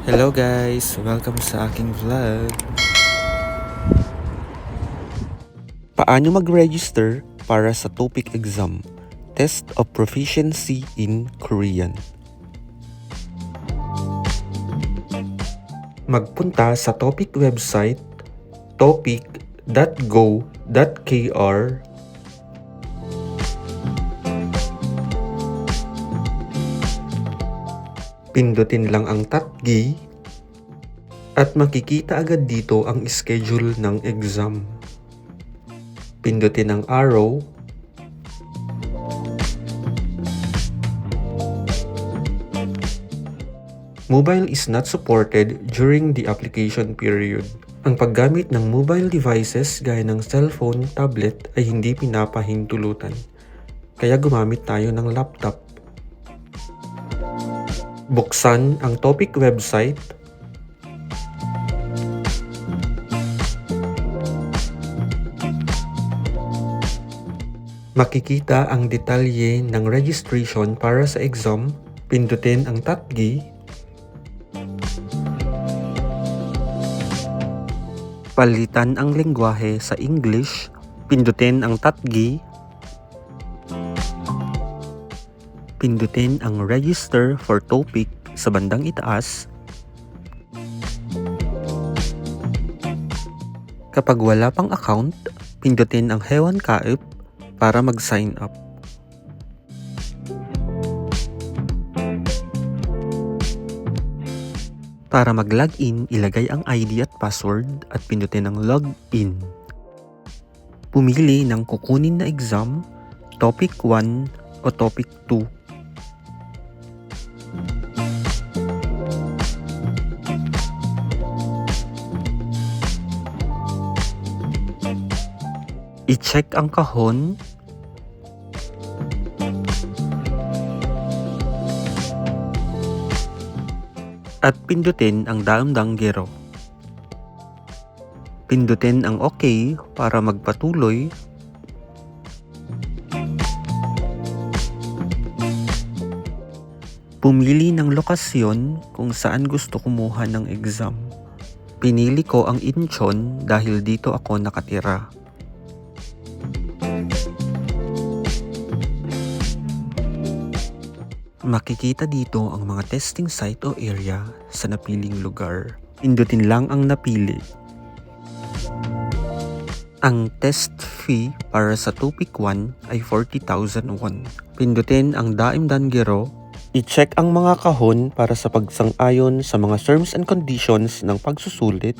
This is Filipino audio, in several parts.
Hello guys! Welcome sa aking vlog. Paano mag-register para sa TOEIC exam? Test of Proficiency in Korean. Magpunta sa TOEIC website topic.go.kr. Pindutin lang ang TOTGI at makikita agad dito ang schedule ng exam. Pindutin ang arrow. Mobile is not supported during the application period. Ang paggamit ng mobile devices gaya ng cellphone, tablet ay hindi pinapahintulutan. Kaya gumamit tayo ng laptop. Buksan ang TOEIC website. Makikita ang detalye ng registration para sa exam. Pindutin ang TOTGI. Palitan ang lengguwahe sa English. Pindutin ang TOTGI. Pindutin ang Register for TOEIC sa bandang itaas. Kapag wala pang account, pindutin ang Hewan Kaep para mag-sign up. Para mag-login, ilagay ang ID at password at pindutin ang Login. Pumili ng kukunin na exam, Topic 1 o Topic 2. I-check ang kahon. At pindutin ang daang-danggero. Pindutin ang OK para magpatuloy. Pumili ng lokasyon kung saan gusto kumuha ng exam. Pinili ko ang Incheon dahil dito ako nakatira. Makikita dito ang mga testing site o area sa napiling lugar. Pindutin lang ang napili. Ang test fee para sa TOEIC 1 ay 40,000 won. Pindutin ang Daim Danggero. I-check ang mga kahon para sa pagsang-ayon sa mga terms and conditions ng pagsusulit.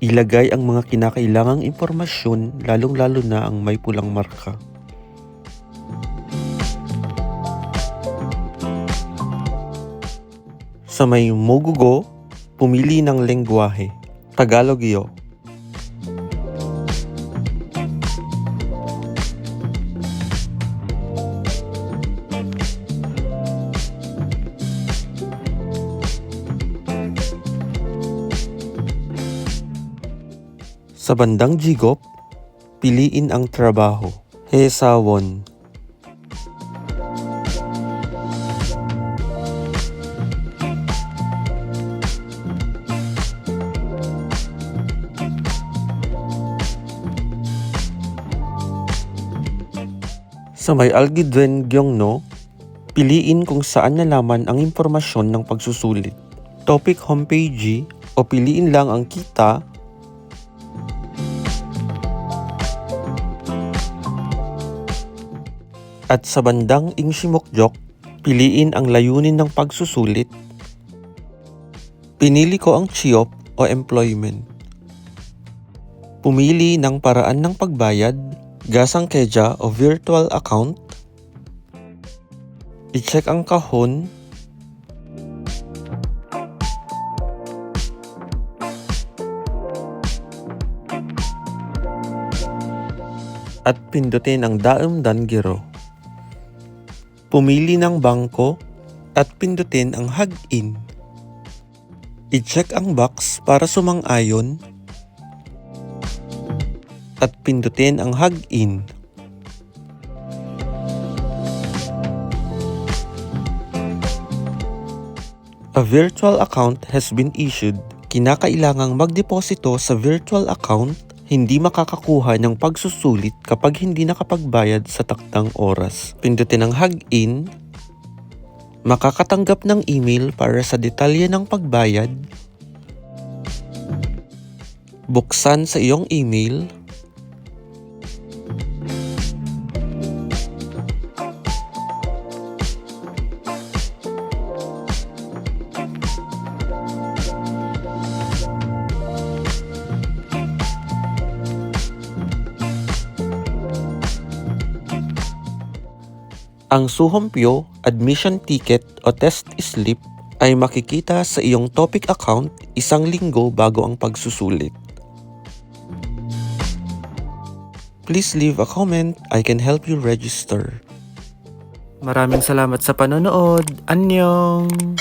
Ilagay ang mga kinakailangang impormasyon, lalong-lalo na ang may pulang marka. Sa may Mogugo, pumili ng lengguwahe. Tagalog yo. Sa bandang Jigop, piliin ang trabaho. Hesawon. Sa may Algidwen Gyeongno, piliin kung saan nalaman ang impormasyon ng pagsusulit. Topic homepage o piliin lang ang kita. At sa bandang Ingshimokjok, piliin ang layunin ng pagsusulit. Pinili ko ang CHIOP o employment. Pumili ng paraan ng pagbayad, Gasangkeja o virtual account. I-check ang kahon. At pindutin ang Daim Danggero. Pumili ng bangko at pindutin ang I-check ang box para sumang-ayon. at pindutin ang Hog-in. A virtual account has been issued. Kinakailangang magdeposito sa virtual account, hindi makakakuha ng pagsusulit kapag hindi nakapagbayad sa takdang oras. Pindutin ang Hog-in. Makakatanggap ng email para sa detalye ng pagbayad. Buksan sa iyong email. Ang suhumpyo, admission ticket o test slip ay makikita sa iyong topic account 1 linggo bago ang pagsusulit. Please leave a comment. I can help you register. Maraming salamat sa panonood. Annyeong!